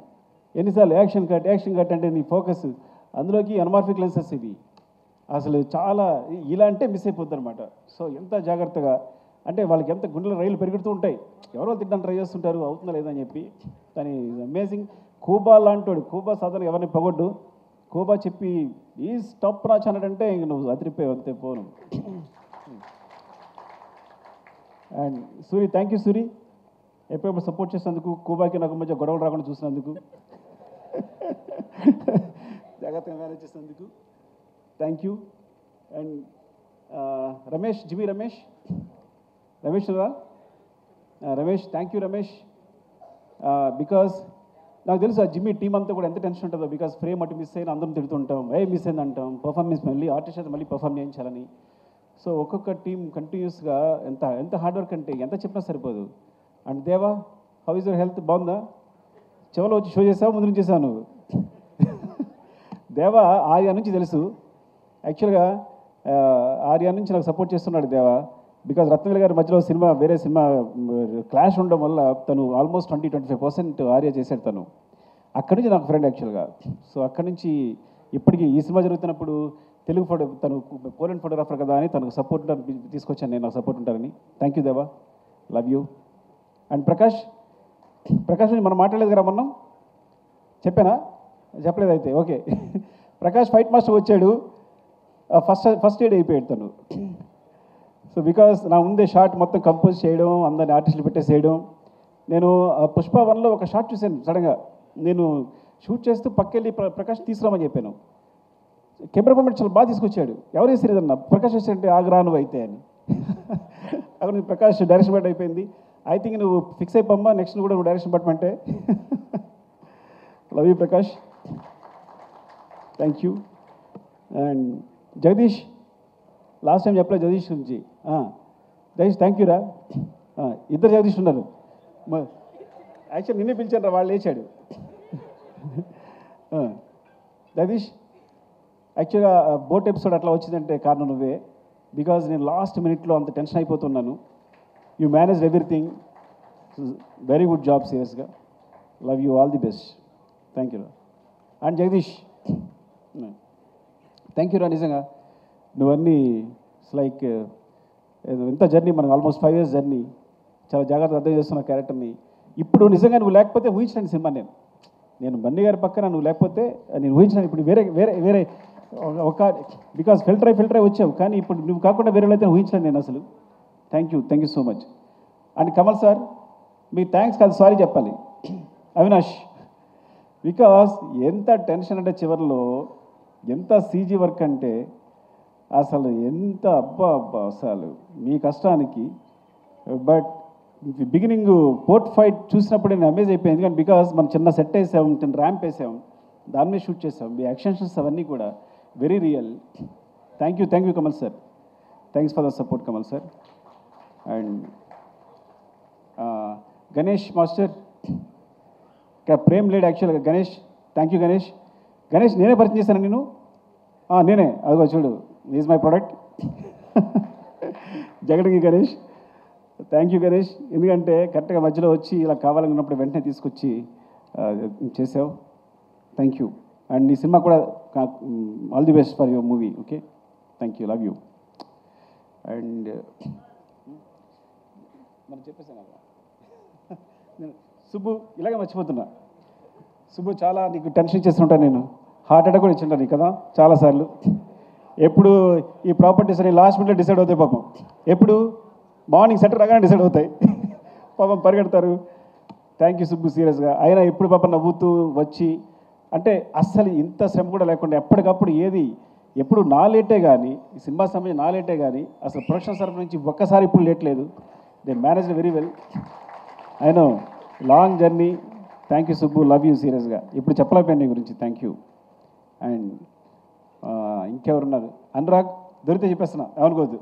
ఎన్నిసార్లు యాక్షన్ కట్ అంటే నీ ఫోకస్, అందులోకి అనమార్ఫిక్ లెన్సెస్ ఇవి అసలు చాలా ఇలా అంటే మిస్ అయిపోద్ది అనమాట. సో ఎంత జాగ్రత్తగా అంటే వాళ్ళకి ఎంత గుండెలో రైలు పెరుగుతూ ఉంటాయి, ఎవరో తిట్టడానికి ట్రై చేస్తుంటారు, అవుతుందా లేదా అని చెప్పి. కానీ అమేజింగ్. కూబా లాంటోడు, కూబా సాధారణ ఎవరిని పొగొడ్డు, కూబా చెప్పి ఈ స్టాప్ రాచ్ అన్నాడంటే ఇంక నువ్వు అదిరిపోయి అంతే పోను. And Suri, thank you Suri, ఎప్పుడెప్పుడు సపోర్ట్ చేసినందుకు, కూబాకి నాకు మధ్య గొడవలు రాకుండా చూసినందుకు, జాగ్రత్తగా మేనేజ్ చేసినందుకు thank you. And Ramesh, జిమి Ramesh రా Ramesh, thank you Ramesh. Because నాకు తెలుసు ఆ జిమ్మి టీం అంతా కూడా ఎంత టెన్షన్ ఉంటుందో. బికాస్ ఫ్రేమ్ అటు మిస్ అయినా అందరం తిడుతుంటాం, మిస్ అయింది అంటాం, పర్ఫార్మెన్స్ మళ్ళీ ఆర్టిస్ట్ అయితే మళ్ళీ పర్ఫార్మ్ చేయించాలని. సో ఒక్కొక్క టీం కంటిన్యూస్గా ఎంత హార్డ్ వర్క్ అంటే ఎంత చెప్పినా సరిపోదు. అండ్ దేవా, హౌ ఇస్ యువర్ హెల్త్, బాగుందా? చెవలో వచ్చి షో చేసావు, ముందు నుంచి చేసావు నువ్వు. దేవా ఆర్యా నుంచి తెలుసు, యాక్చువల్గా ఆర్యా నుంచి నాకు సపోర్ట్ చేస్తున్నాడు దేవా. బికాజ్ రత్నవేల్ గారి మధ్యలో వేరే సినిమా క్లాష్ ఉండడం వల్ల తను ఆల్మోస్ట్ 20-25% ఆర్యా చేశాడు తను. అక్కడి నుంచి నాకు ఫ్రెండ్ యాక్చువల్గా. సో అక్కడి నుంచి ఇప్పటికీ ఈ సినిమా జరుగుతున్నప్పుడు తెలుగు తను పోలెండ్ ఫోటోగ్రాఫర్ కదా అని తనకు సపోర్ట్ తీసుకొచ్చాను నేను, నాకు సపోర్ట్ ఉంటారని. థ్యాంక్ యూ దేవా, లవ్ యూ. అండ్ ప్రకాష్ మనం మాట్లాడలేదు కదా మనం, చెప్పలేదు అయితే ఓకే. ప్రకాష్ ఫైట్ మాస్టర్ వచ్చాడు, ఫస్ట్ ఎయిడ్ అయిపోయాడు తను. సో బికాస్ నా ముందే షార్ట్ మొత్తం కంపోజ్ చేయడం, అందరిని ఆర్టిస్టులు పెట్టేసేయడం. నేను పుష్ప 1లో ఒక షార్ట్ చూశాను సడన్గా, నేను షూట్ చేస్తూ పక్కెళ్ళి ప్రకాష్ తీసుకురామని చెప్పాను. కెమెరా మూమెంట్ చాలా బాగా తీసుకొచ్చాడు. ఎవరు వేసారు ఏదన్నా, ప్రకాష్ వేసారంటే ఆగ్రాను అయితే అని. అక్కడ ప్రకాష్ డైరెక్షన్ బట్ అయిపోయింది. ఐ థింక్ నువ్వు ఫిక్స్ అయిపోమ్మా, నెక్స్ట్ కూడా నువ్వు డైరెక్షన్ పట్టమంటే. Love you Prakash, thank you. And Jagdish, last time చెప్పలేదు జగదీష్ గురించి. జగదీష్ థ్యాంక్ యూ రా. ఇద్దరు జగదీష్ ఉన్నారు. యాక్చువల్ నిన్నే పిలిచాను రా, వాళ్ళు లేచాడు. జగదీష్, యాక్చువల్గా బోట్ ఎపిసోడ్ అట్లా వచ్చిందంటే కారణం నువ్వే. బికాజ్ నేను లాస్ట్ మినిట్లో అంత టెన్షన్ అయిపోతున్నాను. You manage everything. Very good job, సీరియస్గా. Love you, all the best. Thank you రా. అండ్ జగదీష్, థ్యాంక్ యూ రా. నిజంగా నువ్వన్నీ ఇట్స్ లైక్ ఎంత జర్నీ, మనకు ఆల్మోస్ట్ 5 years జర్నీ. చాలా జాగ్రత్తగా అర్థం చేస్తున్న క్యారెక్టర్ని. ఇప్పుడు నిజంగా నువ్వు లేకపోతే ఊహించలేని సినిమా నేను బన్నీ గారి పక్కన నువ్వు లేకపోతే నేను ఊహించలేను. ఇప్పుడు వేరే వేరే వేరే ఒక బికాస్ ఫిల్టర్ అయి వచ్చావు, కానీ ఇప్పుడు నువ్వు కాకుండా వేరే అయితే ఊహించలేను నేను అసలు. Thank you so much. And Kamal sir, me thanks కాదు, సారీ చెప్పాలి. అవినాష్, బికాస్ ఎంత టెన్షన్ అంటే చివరిలో ఎంత సీజీ వర్క్ అంటే అసలు ఎంత అబ్బా అసలు మీ కష్టానికి. బట్ బిగినింగ్ పోర్ట్ ఫైట్ చూసినప్పుడు నేను అమేజ్ అయిపోయింది, కానీ బికాస్ మనం చిన్న సెట్ వేసాం, చిన్న ర్యాంప్ వేసాం, దాని మీద షూట్ చేసాం. మీ యాక్షన్స్ అవన్నీ కూడా very real. Thank you Kamal sir. Thanks for the support Kamal sir. And Ganesh master, ఇక్కడ ప్రేమ్ లేడు యాక్చువల్గా. Ganesh, thank you Ganesh. గణేష్ నేనే పరిచయం చేశాను నేను. నేనే, అదిగో చూడు, ఈజ్ మై ప్రోడక్ట్. జగడికి గణేష్, థ్యాంక్ యూ గణేష్. ఎందుకంటే కరెక్ట్గా మధ్యలో వచ్చి ఇలా కావాలనుకున్నప్పుడు వెంటనే తీసుకొచ్చి చేసావు. Thank you. అండ్ ఈ సినిమా కూడా all the best for your movie. Okay, thank you, love you. And మనం చెప్పేసాను నేను సుబ్బు, ఇలాగే మర్చిపోతున్నా. సుబ్బు, చాలా నీకు టెన్షన్ ఇచ్చేస్తుంటాను నేను. హార్ట్ అటాక్ కూడా ఇచ్చింటాను నీకు కదా చాలాసార్లు. ఎప్పుడు ఈ ప్రాపర్టీస్ అని లాస్ట్ మినిట్లో డిసైడ్ అవుతాయి పాపం. ఎప్పుడు మార్నింగ్ సెటర్ రాగానే డిసైడ్ అవుతాయి పాపం, పరిగెడతారు. థ్యాంక్ యూ సుబ్బు, సీరియస్గా. అయినా ఎప్పుడు పాపం నవ్వుతూ వచ్చి, అంటే అస్సలు ఇంత శ్రమ కూడా లేకుండా ఎప్పటికప్పుడు ఏది ఎప్పుడు నా లేటే కానీ, ఈ సినిమా సమయం నా లేటే కానీ, అసలు ప్రొడక్షన్ తరఫు నుంచి ఒక్కసారి ఇప్పుడు లేట్ లేదు. They manage very well. I know long journey. Thank you Subbu, love you సీరియస్గా. ఇప్పుడు చెప్పలేకపోయాను నీ గురించి. Thank you. అండ్ ఇంకెవరున్నారు? అనురాగ్, దొరికితే చెప్పేస్తున్నా, ఏమనుకోవద్దు.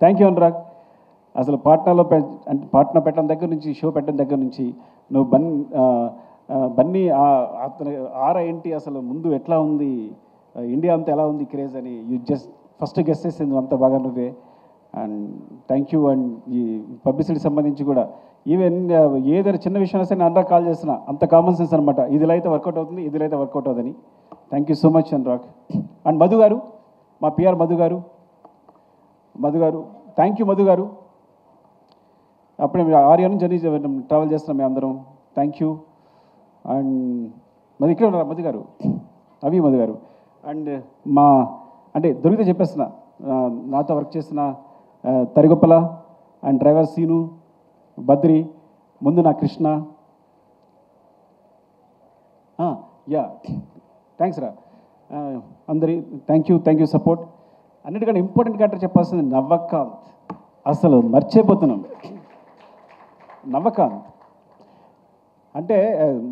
Thank you Anurag. అసలు పాట్నాలో అంటే పాట్నా పెట్టడం దగ్గర నుంచి, షో పెట్టడం దగ్గర నుంచి నువ్వు బన్నీ అతను ఏంటి అసలు ముందు ఎట్లా ఉంది, ఇండియా అంతా ఎలా ఉంది క్రేజ్ అని యూ జస్ట్ ఫస్ట్ గెస్ చేసింది అంత బాగా నువ్వే. And thank you. అండ్ ఈ పబ్లిసిటీ సంబంధించి కూడా ఈవెన్ ఏదైనా చిన్న విషయం వస్తే నేను అనురాగ్ కాల్ చేస్తున్నా, అంత కామన్ సెన్స్ అనమాట. ఇదిలో అయితే వర్కౌట్ అవుతుంది, ఇదిలో అయితే వర్కౌట్ అవుతుంది. Thank you so much Anurag. And Madhu గారు, మా పిఆర్ మధు గారు, థ్యాంక్ యూ మధు గారు. అప్పుడే మీరు 6 years జర్నీ ట్రావెల్ చేస్తున్నాం మేము అందరం. Thank you. అండ్ మధు ఇక్కడ ఉన్నారు, మధు గారు, మధు గారు. అండ్ అంటే దొరికితే చెప్పేస్తున్నా, నాతో వర్క్ చేసిన తరిగొప్పల అండ్ డ్రైవర్ సీను, బద్రి, ముందు నా కృష్ణ. యా, థ్యాంక్స్ రా అందరి. Thank you support. అన్నిటికంటే ఇంపార్టెంట్ క్యారెక్టర్ చెప్పాల్సింది నవ్వకాంత్. అసలు మర్చిపోతున్నాం నవ్వకాంత్ అంటే.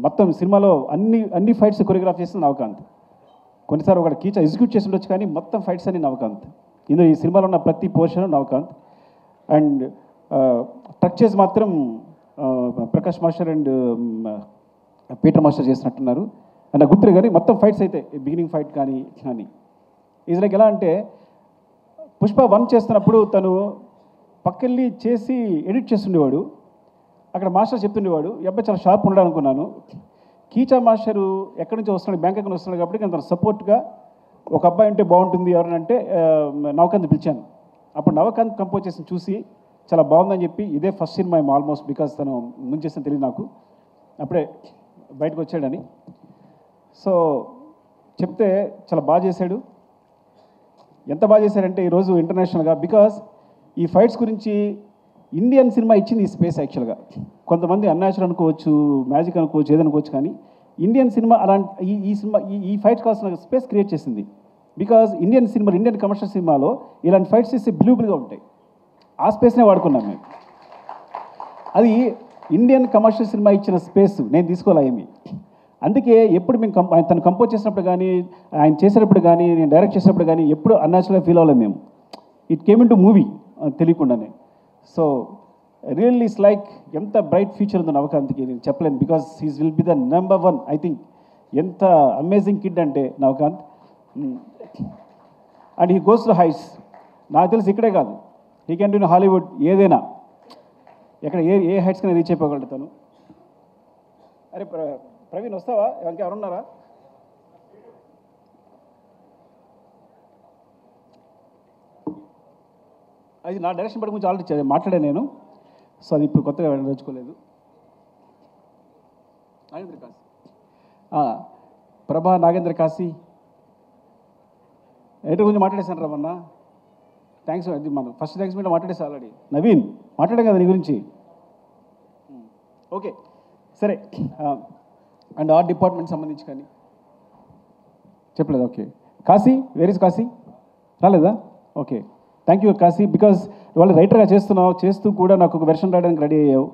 మొత్తం సినిమాలో అన్ని ఫైట్స్ కొరియోగ్రాఫ్ చేస్తుంది నవకాంత్. కొన్నిసార్లు ఒక కీచా ఎగ్జిక్యూట్ చేసి ఉండొచ్చు, కానీ మొత్తం ఫైట్స్ అన్ని నవకాంత్. ఇందులో ఈ సినిమాలో ఉన్న ప్రతి పోర్షన్ నవకాంత్. అండ్ ట్రక్ చేసి మాత్రం Prakash master and Peter master చేసినట్టున్నారు. నాకు గుర్తులే, కానీ మొత్తం ఫైట్స్ అయితే బిగినింగ్ ఫైట్ కానీ ఈజ్ లైక్ ఎలా అంటే, పుష్ప 1 చేస్తున్నప్పుడు తను పక్కెళ్ళి చేసి ఎడిట్ చేస్తుండేవాడు. అక్కడ మాస్టర్ చెప్తుండేవాడు, ఈ అబ్బాయి చాలా షార్ప్ ఉన్నాడు అనుకున్నాను. కీచా మాస్టరు ఎక్కడి నుంచి వస్తున్నాడు, బ్యాంక్ అకౌంట్ వస్తున్నాడు కాబట్టి తను సపోర్ట్గా ఒక అబ్బాయి ఉంటే బాగుంటుంది ఎవరనంటే నవకాంత్ పిలిచాను. అప్పుడు నవకాంత్ కంపోజ్ చేసి చూసి చాలా బాగుందని చెప్పి, ఇదే ఫస్ట్ సినిమా ఆల్మోస్ట్, బికాస్ తను ముందు చేసిన తెలియదు నాకు, అప్పుడే బయటకు వచ్చాడని. సో చెప్తే చాలా బాగా చేశాడు. ఎంత బాగా చేశాడంటే ఈరోజు ఇంటర్నేషనల్గా, బికాస్ ఈ ఫైట్స్ గురించి ఇండియన్ సినిమా ఇచ్చింది ఈ స్పేస్. యాక్చువల్గా కొంతమంది అన్యాచురల్ అనుకోవచ్చు, మ్యాజిక్ అనుకోవచ్చు, ఏదనుకోవచ్చు, కానీ ఇండియన్ సినిమా అలాంటి ఈ సినిమా ఈ ఫైట్స్ కావాల్సిన స్పేస్ క్రియేట్ చేసింది. బికాజ్ ఇండియన్ కమర్షియల్ సినిమాలో ఇలాంటి ఫైట్స్ చేస్తే బిలీవబుల్గా ఉంటాయి. ఆ స్పేస్నే వాడుకున్నాం మేము. అది ఇండియన్ కమర్షియల్ సినిమా ఇచ్చిన స్పేస్ నేను తీసుకోలేమి. అందుకే ఎప్పుడు మేము తను కంపోజ్ చేసినప్పుడు కానీ, ఆయన చేసేటప్పుడు కానీ, నేను డైరెక్ట్ చేసినప్పుడు కానీ ఎప్పుడు అన్యాచురల్గా ఫీల్ అవ్వలేము మేము. It came in to movie తెలియకుండానే. సో రియల్లీ ఇట్స్ లైక్ ఎంత బ్రైట్ ఫ్యూచర్ ఉందో నవకాంత్కి నేను చెప్పలేను, because he's will be the number 1 I think. ఎంత అమేజింగ్ కిడ్ అంటే Navakanth. And he goes to heights. నాకు తెలిసి ఇక్కడే కాదు, he can do in Hollywood ఏదైనా. ఎక్కడ ఏ హైట్స్కి రీచ్ అయిపోగలుగుతాను. అరే ప్రవీణ్ వస్తావా? ఇంకెవరున్నారా? అది నా డైరెక్షన్ పడి గురించి ఆల్రెడీ మాట్లాడాను నేను. సో అది ఇప్పుడు కొత్తగా వెళ్ళదలుచుకోలేదు. నాగేంద్ర కాశీ, ప్రభా నాగేంద్ర కాశీ ఎయిటర్ గురించి మాట్లాడేశాను రా మొన్న. థ్యాంక్స్. అది మనం ఫస్ట్ థ్యాంక్స్ మీద మాట్లాడేసి ఆల్రెడీ. నవీన్ మాట్లాడాం కదా నీ గురించి. ఓకే సరే. అండ్ ఆర్ట్ డిపార్ట్మెంట్ సంబంధించి కానీ చెప్పలేదు. Okay Kashi, where is Kashi? రాలేదా? Okay thank you Kashi. Because వాళ్ళు రైటర్గా చేస్తున్నావు, చేస్తూ కూడా నాకు ఒక వెర్షన్ రాయడానికి రెడీ అయ్యావు.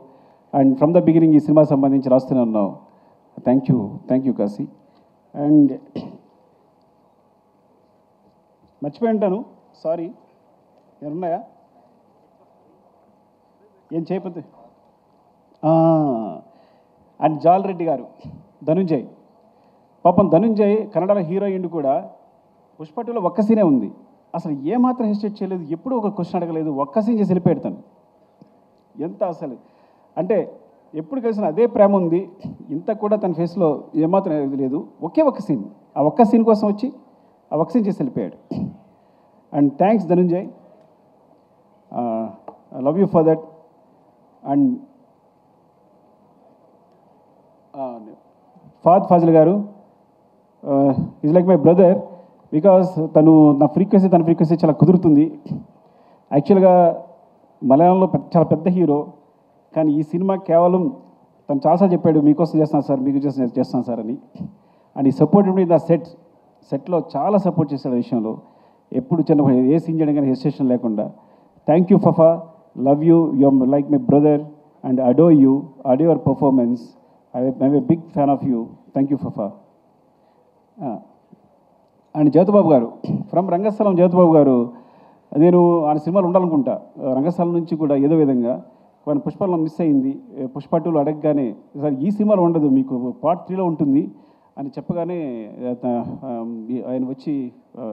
అండ్ ఫ్రమ్ ద బిగినింగ్ ఈ సినిమా సంబంధించి రాస్తూనే ఉన్నావు. Thank you Kashi. అండ్ మర్చిపోయి ఉంటాను, సారీ. ఏమన్నాయా ఏం చేయకపోతే? అండ్ జాల్ రెడ్డి గారు, ధనుంజయ్. పాపం ధనుంజయ్ కన్నడలో హీరో అయ్యిండు కూడా. పుష్ప 2లో ఒక్క సీనే ఉంది. అసలు ఏమాత్రం హెసిటేట్ చేయలేదు, ఎప్పుడూ ఒక క్వశ్చన్ అడగలేదు, ఒక్క సీన్ చేసి వెళ్ళిపెడతాను. ఎంత అసలు అంటే ఎప్పుడు కలిసిన అదే ప్రేమ ఉంది. ఇంత కూడా తన ఫేస్లో ఏమాత్రం లేదు. ఒకే ఒక్క సీన్, ఆ ఒక్క సీన్ కోసం వచ్చి ఆ ఒక్క సీన్ చేసి వెళ్ళిపోయాడు. And thanks Dhananjay, I love you for that. And Fahadh Faasil గారు is like my brother. Because తన ఫ్రీక్వెన్సీ చాలా కుదురుతుంది. యాక్చువల్గా మలయాళంలో చాలా పెద్ద హీరో, కానీ ఈ సినిమా కేవలం తను చాలాసార్లు చెప్పాడు, మీకోసం చేస్తాను సార్, మీకు చేస్తాను సార్ అని. అండ్ ఈ సపోర్ట్ ద సెట్లో చాలా సపోర్ట్ చేశాడు. ఆ విషయంలో ఎప్పుడు చిన్న ఏ సీన్ చేయడం కానీ హెసిటేషన్ లేకుండా. Thank you Fafa, love you, you are like my brother and adore your performance. I'm a big fan of you. Thank you Fafa. And Jyothibabu గారు ఫ్రమ్ రంగస్థలం. జ్యోతిబాబు గారు, నేను ఆయన సినిమాలు ఉండాలనుకుంటా. రంగస్థలం నుంచి కూడా ఏదో విధంగా కొన్ని పుష్పలో మిస్ అయింది. పుష్ప 2లో అడగగానే సార్ ఈ సినిమాలో ఉండదు, మీకు పార్ట్ 3లో ఉంటుంది అని చెప్పగానే ఆయన వచ్చి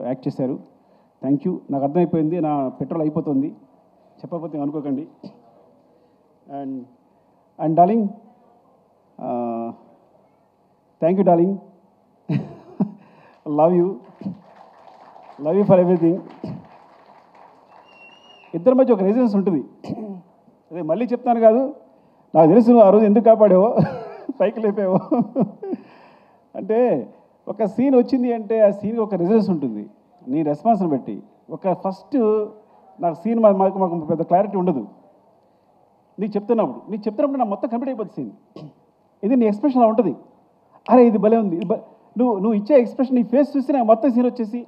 యాక్ట్ చేశారు. Thank you. నాకు అర్థమైపోయింది, నా పెట్రోల్ అయిపోతుంది, చెప్పకపోతే అనుకోకండి. And darling, thank you darling. Love you for everything. ఇద్దరి మధ్య ఒక రెసిడెన్స్ ఉంటుంది. అదే మళ్ళీ చెప్తాను కాదు, నాకు తెలుసు ఆ రోజు ఎందుకు కాపాడావో, పైకి లేపావో. అంటే ఒక సీన్ వచ్చింది అంటే ఆ సీన్కి ఒక రెసిడెన్స్ ఉంటుంది నీ రెస్పాన్స్ని బట్టి. ఒక ఫస్ట్ నాకు సీన్ మాకు పెద్ద క్లారిటీ ఉండదు. నీకు చెప్తున్నప్పుడు నా మొత్తం కంప్లీట్ అయిపోతుంది సీన్. ఇది నీ ఎక్స్ప్రెషన్ అలా ఉంటుంది. అరే ఇది భలే ఉంది, నువ్వు ఇచ్చే ఎక్స్ప్రెషన్, నీ ఫేస్ చూసి నాకు మొత్తం సీన్ వచ్చేసి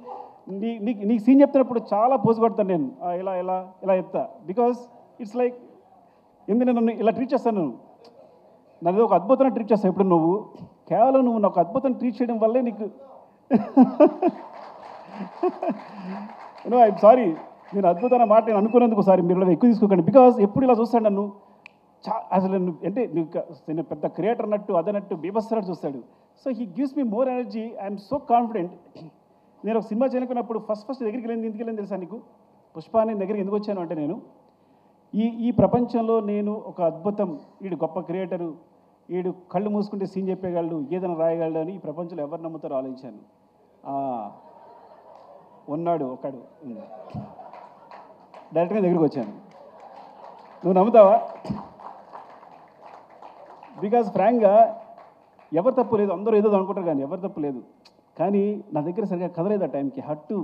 నీకు సీన్ చెప్తున్నప్పుడు చాలా పోజు కొడతాను నేను. ఇలా చెప్తా. బికాస్ ఇట్స్ లైక్ ఎందుకు నన్ను ఇలా ట్రీట్ చేస్తాను, నన్ను ఒక అద్భుతంగా ట్రీట్ చేస్తావు. ఇప్పుడు నువ్వు కేవలం నాకు అద్భుతంగా ట్రీట్ చేయడం వల్లే నీకు ఐఎమ్ సారీ, నేను అద్భుతమైన మాట నేను అనుకున్నందుకు సారీ, మీరు ఎక్కువ తీసుకోకండి. బికాస్ ఎప్పుడు ఇలా చూస్తాడు నన్ను, అసలు అంటే నేను పెద్ద క్రియేటర్ అన్నట్టు అదన్నట్టు బీభత్సరాడు చూస్తాడు. So he gives me more energy. I'm so confident. నేను ఒక సినిమా చేయనుకున్నప్పుడు ఫస్ట్ దగ్గరికి ఎందుకు వెళ్ళింది తెలుసా నీకు? పుష్ప అని దగ్గరికి ఎందుకు వచ్చాను అంటే, నేను ఈ ప్రపంచంలో నేను ఒక అద్భుతం, వీడు గొప్ప క్రియేటరు, వీడు కళ్ళు మూసుకుంటే సీన్ చెప్పేయగలడు, ఏదైనా రాయగలడు అని ఈ ప్రపంచంలో ఎవరు నమ్ముతారో ఆలోచించాను. ఉన్నాడు ఒకడు, డైరెక్ట్గా దగ్గరికి వచ్చాను. నువ్వు నమ్ముతావా? బికాజ్ ఫ్రాంక్గా ఎవరు తప్పు లేదు, అందరూ ఏదో అనుకుంటారు కానీ ఎవరు తప్పు లేదు. కానీ నా దగ్గర సరిగ్గా కదలేదు ఆ టైంకి. హట్టు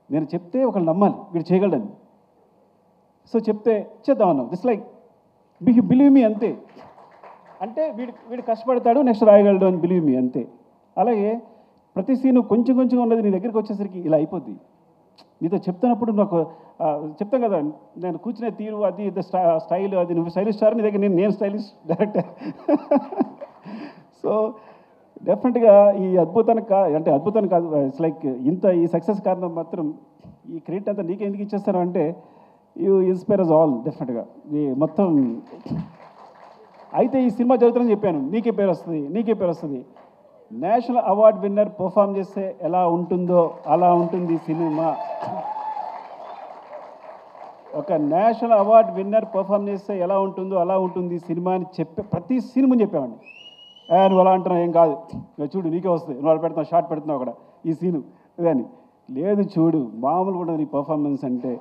నేను చెప్తే ఒకళ్ళు నమ్మాలి, వీడు చేయగలడని. సో చెప్తే చేద్దామన్నావు. జస్ట్ లైక్ బిలీవ్ మీ అంతే. అంటే వీడు కష్టపడతాడు, నెక్స్ట్ రాయగలడు అని బిలీవ్ మీ అంతే. అలాగే ప్రతి సీను కొంచెం ఉన్నది నీ దగ్గరికి వచ్చేసరికి ఇలా అయిపోద్ది. నీతో చెప్తున్నప్పుడు నాకు చెప్తాను కదా, నేను కూర్చునే తీరు అది స్టైల్, అది నువ్వు స్టైలిష్ స్టార్, నీ దగ్గర నేను స్టైలిష్ డైరెక్టర్. సో డెఫినెట్గా ఈ అద్భుతానికి అంటే అద్భుతాన్ని కాదు, ఇట్స్ లైక్ ఈ సక్సెస్ కారణం మాత్రం ఈ క్రెడిట్ అంతా నీకే ఎందుకు ఇచ్చేస్తాను అంటే, యూ ఇన్స్పైర్ అస్ ఆల్ డెఫినెట్గా. ఈ మొత్తం అయితే ఈ సినిమా జరుగుతుందని చెప్పాను, నీకే పేరు వస్తుంది. నేషనల్ అవార్డ్ విన్నర్ పర్ఫామ్ చేస్తే ఎలా ఉంటుందో అలా ఉంటుంది సినిమా. ఒక నేషనల్ అవార్డ్ విన్నర్ పర్ఫామ్ చేస్తే ఎలా ఉంటుందో అలా ఉంటుంది సినిమా అని చెప్పే ప్రతి సీన్ ముందు చెప్పామండి. నువ్వు అలా అంటున్నావు, ఏం కాదు, చూడు నీకే వస్తుంది, నువ్వు అలా పెడుతున్నావు, షార్ట్ పెడుతున్నావు అక్కడ ఈ సీను ఇదని. లేదు చూడు మామూలుగా ఉండదు నీ పర్ఫార్మెన్స్ అంటే.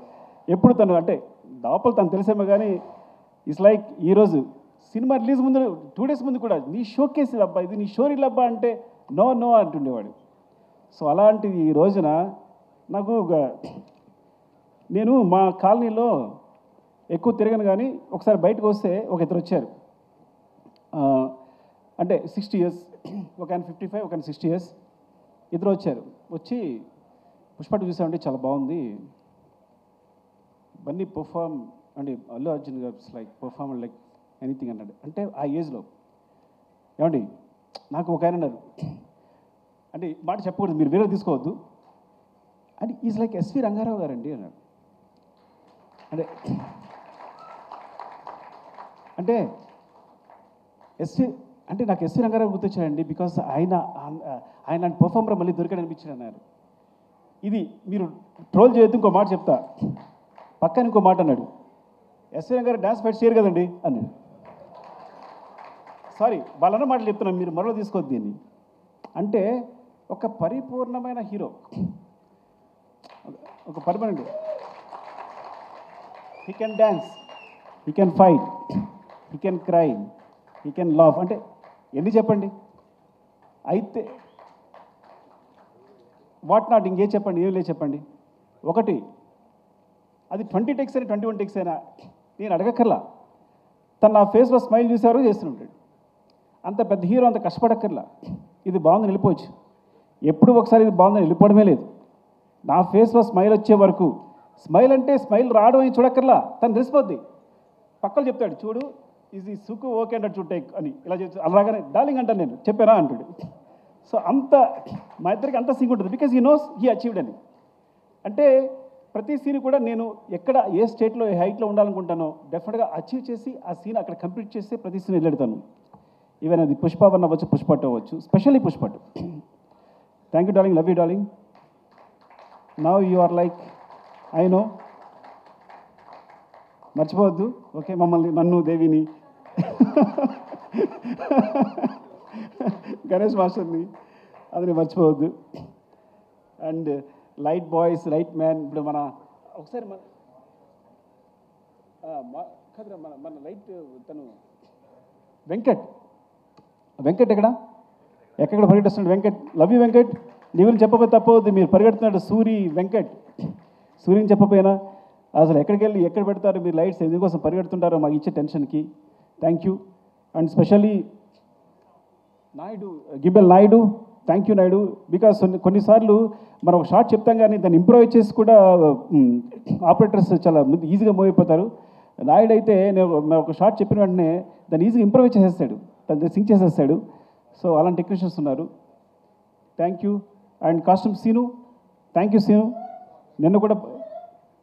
ఎప్పుడు తను అంటే లోపల తను తెలిసేమో కానీ ఇట్స్ లైక్ ఈరోజు సినిమా రిలీజ్ ముందు 2 days ముందు కూడా నీ షోకేస్ అబ్బా, ఇది నీ షోరీల్ అబ్బా అంటే నో నో అంటుండేవాడు. సో అలాంటిది ఈ రోజున నాకు నేను మా కాలనీలో ఎక్కువ తిరగను కానీ ఒకసారి బయటకు వస్తే ఒక ఇద్దరు వచ్చారు. అంటే 60 years, ఒక ఆయన 55, ఒక ఆయన 60 years, ఇద్దరు వచ్చారు. వచ్చి పుష్ప చూసామంటే చాలా బాగుంది, బన్నీ పర్ఫామ్ అంటే అల్లు అర్జున్ గారు లైక్ పర్ఫామ్ లైక్ ఎనీథింగ్ అన్నాడు. అంటే ఆ ఏజ్లో ఏమండి నాకు ఒక ఆయన అన్నారు, అంటే మాట చెప్పకూడదు మీరు వేరే తీసుకోవద్దు, అంటే ఈజ్ లైక్ ఎస్వి రంగారావు గారండి అన్నాడు. అంటే ఎస్వి అంటే నాకు ఎస్వి రంగారావు గుర్తొచ్చాడండి, బికాస్ ఆయన పర్ఫార్మర్ మళ్ళీ దొరికాడు అనిపించాడు అన్నారు. ఇది మీరు ట్రోల్ చేయొద్దు, ఇంకో మాట చెప్తా, పక్కన ఇంకో మాట అన్నాడు, ఎస్వి రంగారావు డ్యాన్స్ ఫైట్ చేయరు కదండి అన్నాడు. సారీ వాళ్ళన్న మాటలు చెప్తున్నాను, మీరు మరో తీసుకోవద్దు దీన్ని. అంటే ఒక పరిపూర్ణమైన హీరో, ఒక permanent, he can dance, he can fight, he can cry, he can laugh. అంటే ఎన్ని చెప్పండి, అయితే వాట్ నాట్ ఇంకే చెప్పండి, ఏం లేదు చెప్పండి. ఒకటి అది 20 takes అయినా 21 takes అయినా నేను అడగక్కర్లా, తను నా ఫేస్లో స్మైల్ చూసేవారు చేస్తుంటాడు. అంత పెద్ద హీరో అంత కష్టపడక్కర్లా, ఇది బాగుందని వెళ్ళిపోవచ్చు. ఎప్పుడు ఒకసారి ఇది బాగుందని వెళ్ళిపోవడమే లేదు, నా ఫేస్లో స్మైల్ వచ్చే వరకు. స్మైల్ అంటే స్మైల్ రావడం అని చూడక్కర్లా, తను తెలిసిపోద్ది. పక్కలు చెప్తాడు, చూడు ఇది సుకు ఓకే అంటాడు, చూడు టేక్ అని ఇలా చెప్తాడు. అలాగనే డార్లింగ్ అంటాను, నేను చెప్పానా అంటాడు. సో అంత మా ఇద్దరికి అంత సింక్ ఉంటుంది, because he knows he achieved అని. అంటే ప్రతి సీన్ కూడా నేను ఎక్కడ ఏ స్టేట్లో ఏ హైట్లో ఉండాలనుకుంటానో డెఫినెట్గా అచీవ్ చేసి ఆ సీన్ అక్కడ కంప్లీట్ చేసి ప్రతి సీన్ వెళ్ళెడతాను. ఈవెన్ అది పుష్ప 1 అవ్వచ్చు, పుష్ప 2 అవ్వచ్చు, specially Pushpa 2. Thank you darling, love you darling. Now you are like I know, మర్చిపోవద్దు ఓకే మమ్మల్ని, నన్ను, దేవిని, గణేష్ మాస్టర్ని, అది మర్చిపోవద్దు. And light boys, light man, ఇప్పుడు మన ఒకసారి మన కదరా మన లైట్ తను వెంకట్ ఎక్కడ పరిగెడుతున్నాడు వెంకట్, లవ్ యూ వెంకట్. నీ గురించి చెప్పబోతే తప్పవద్దు, మీరు పరిగెడుతున్నాడు సూర్యని చెప్పపోయినా అసలు ఎక్కడికి వెళ్ళి ఎక్కడ పెడతారు మీరు లైట్స్, ఎందుకోసం పరిగెడుతుంటారో మాకు ఇచ్చే టెన్షన్కి. Thank you. అండ్ స్పెషల్లీ గిబ్బెల్ Naidu, thank you Naidu. Because కొన్నిసార్లు మనం ఒక షార్ట్ చెప్తాం కానీ దాన్ని ఇంప్రూవైజ్ చేసి కూడా ఆపరేటర్స్ చాలా ఈజీగా మూవ్ అయిపోతారు. నాయుడు అయితే నేను ఒక షార్ట్ చెప్పిన వెంటనే దాన్ని ఈజీగా ఇంప్రూవైజ్ చేసేస్తాడు, దాన్ని సింక్ చేసేస్తాడు. సో అలాంటి టెక్నీషియన్స్ ఉన్నారు. Thank you. And costume Seenu, thank you Seenu. నిన్న కూడా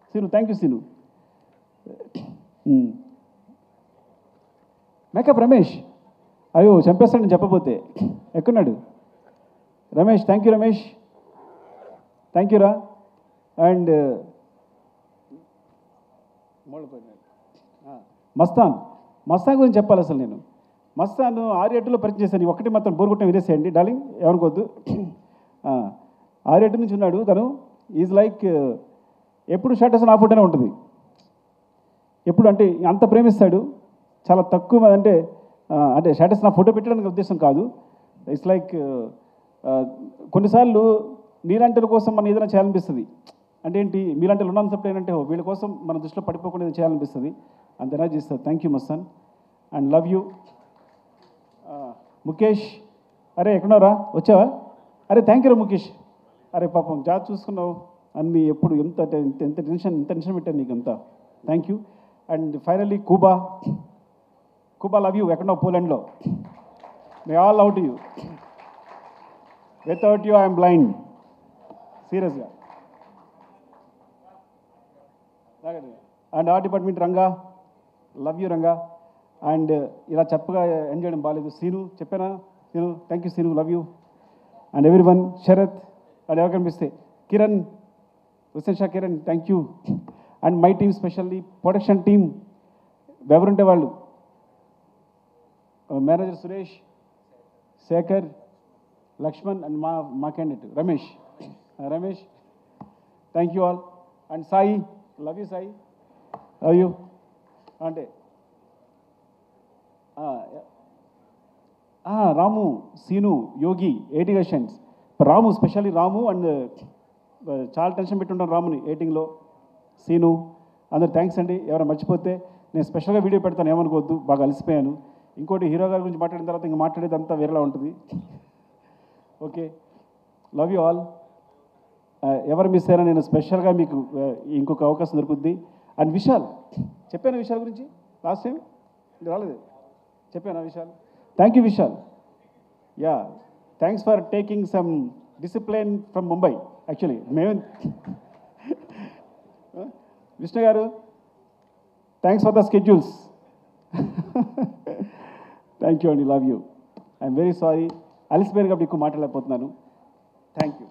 Seenu, thank you Seenu. Makeup Ramesh, అయ్యో చంపేస్తాడు నేను చెప్పబోతే, ఎక్కడున్నాడు Ramesh? Thank you Ramesh, thank you రా. అండ్ మస్తాన్ గురించి చెప్పాలి అసలు నేను. మస్తాన్ 6-7లో పరిచయం చేశాను, ఒకటి మాత్రం బోర్గొట్టం వినేసేయండి డార్లింగ్, ఏమనుకోవద్దు. 6-7 నుంచి ఉన్నాడు తను. ఈజ్ లైక్ ఎప్పుడు షర్ట్ వేసిన ఆ ఫోటోనే ఉంటుంది, ఎప్పుడు అంటే అంత ప్రేమిస్తాడు. చాలా తక్కువ అంటే షర్ట్ వేసిన ఫోటో పెట్టడానికి ఉద్దేశం కాదు. ఇట్స్ లైక్ కొన్నిసార్లు నీలాంటి కోసం మనం ఏదైనా చేయాలనిపిస్తుంది. అంటే ఏంటి, మీలాంటి ఉన్నంతప్పుడు ఏంటంటే వీళ్ళ కోసం మన దృష్టిలో పడిపోకుండా ఏదైనా చేయాలనిపిస్తుంది, అంత ఎనర్జీ ఇస్తుంది. Thank you Mastan and love you. Mukesh, అరే ఎక్కడున్నారా, వచ్చావా? అరే థ్యాంక్ యూ రా ముఖేష్. అరే పాపం జాబ్ చూసుకున్నావు అన్నీ, ఎప్పుడు ఎంత టెన్షన్ పెట్టాను నీకు అంతా. Thank you. And finally Kuba, love you. ఎక్కడున్నావు? పోలాండ్లో. May all love to you. Without you I'm blind, సీరియస్గా. And art department Ranga, love you Ranga. And ఇలా చెప్పగా ఎండ్ చేయడం బాగాలేదు. సీను చెప్పానా? Seenu, thank you Seenu, love you. And everyone, Sharath, and ఎవరు కనిపిస్తే Kiran, Hussain Shah Kiran, thank you. And my team specially production team ఎవరుంటే వాళ్ళు, మేనేజర్ సురేష్, శేఖర్, లక్ష్మణ్ అండ్ మా candidate Ramesh thank you all. And Sai, love you Sai, love you. అంటే Ramu, Seenu, Yogi, 80 questions. Ramu, specially Ramu and చాలా టెన్షన్ పెట్టుంటాను రాముని ఎయిటింగ్లో, సీను అందరు థ్యాంక్స్ అండి. ఎవరైనా మర్చిపోతే నేను స్పెషల్గా వీడియో పెడతాను, ఏమనుకోవద్దు, బాగా అలసిపోయాను. ఇంకోటి హీరో గారి గురించి మాట్లాడిన తర్వాత ఇంకా మాట్లాడేది అంతా వేరేలా ఉంటుంది. Okay, love you all. ఎవరు మిస్ అయినా నేను స్పెషల్గా మీకు ఇంకొక అవకాశం దొరుకుద్ది. అండ్ విశాల్, చెప్పాను విశాల్ గురించి లాస్ట్ టైం, రాలేదు, చెప్పాను Vishal. Thank you Vishal. Yeah, thanks for taking some discipline from Mumbai. Actually మేము విష్ణు గారు, thanks for the schedules. Thank you అండి, love you. I'm very sorry, అలిసిపోయాను కాబట్టి ఎక్కువ మాట్లాడలేకపోతున్నాను. Thank you.